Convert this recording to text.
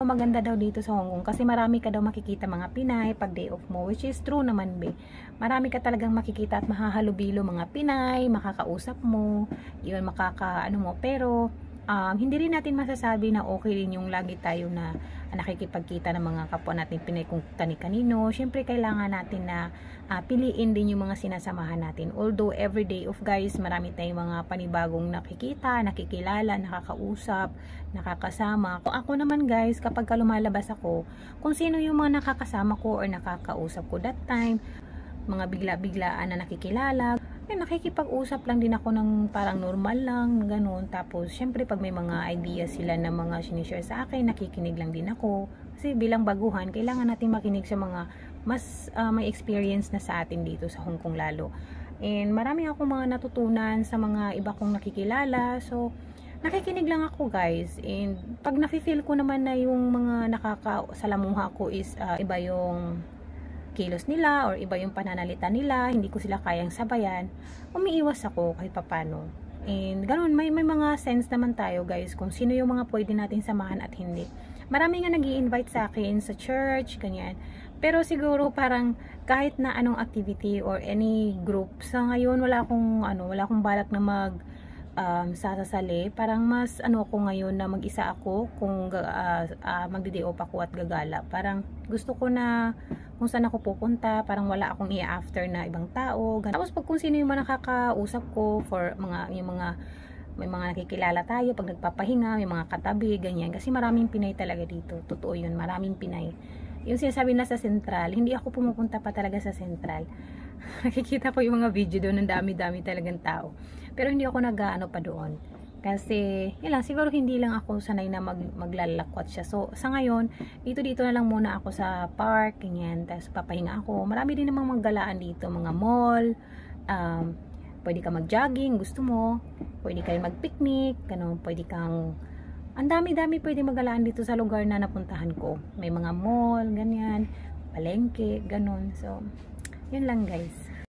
maganda daw dito sa Hong Kong kasi marami ka daw makikita mga Pinay pag day off mo, which is true naman be. Marami ka talagang makikita at mahahalubilo mga Pinay, makakausap mo, yun ano mo, pero hindi rin natin masasabi na okay rin yung lagi tayo na nakikipagkita ng mga kapwa natin Pinay kung kani-kanino. Siyempre kailangan natin na piliin din yung mga sinasamahan natin. Although everyday of guys, marami tayong mga panibagong nakikita, nakikilala, nakakausap, nakakasama. Kung ako naman guys, kapag lumalabas ako, kung sino yung mga nakakasama ko or nakakausap ko that time, mga bigla-biglaan na nakikilala, nakikipag-usap lang din ako ng parang normal lang, ganun. Tapos, syempre, pag may mga ideas sila na mga sinishare sa akin, nakikinig lang din ako. Kasi bilang baguhan, kailangan natin makinig sa mga mas may experience na sa atin dito sa Hong Kong lalo. And marami akong mga natutunan sa mga iba kong nakikilala. So, nakikinig lang ako guys. And pag nafe-feel ko naman na yung mga nakakasalamuha ko is iba yung kilos nila or iba yung pananalita nila, hindi ko sila kayang sabayan, umiiwas ako kahit papano. And ganun, may mga sense naman tayo guys kung sino yung mga pwede natin samahan at hindi. Marami nga nag-i-invite sa akin sa church, ganyan. Pero siguro parang kahit na anong activity or any group, sa ngayon wala akong balak na sasasali. Parang mas ako ngayon na mag-isa ako kung magdi-day off ako at gagala. Parang gusto ko na kung saan ako pupunta, parang wala akong i-after na ibang tao. Tapos pag kung sino yung mga nakakausap ko for may mga nakikilala tayo pag nagpapahinga, may mga katabi, ganyan. Kasi maraming Pinay talaga dito. Totoo yun, maraming Pinay. Yung sinasabi na sa Central, hindi ako pumupunta pa talaga sa Central. Nakikita ko yung mga video doon, ang dami-dami talagang tao. Pero hindi ako nag-ano pa doon. Kasi, yun lang, siguro hindi lang ako sanay na maglalakwat siya. So, sa ngayon, dito na lang muna ako sa park, ganyan. Tapos, papahinga ako. Marami din namang maggalaan dito, mga mall. Pwede ka mag-jogging, gusto mo. Pwede kayo mag-picnic, ganun. Pwede kang, ang dami-dami pwede maggalaan dito sa lugar na napuntahan ko. May mga mall, ganyan. Palengke, ganun. So, yun lang guys.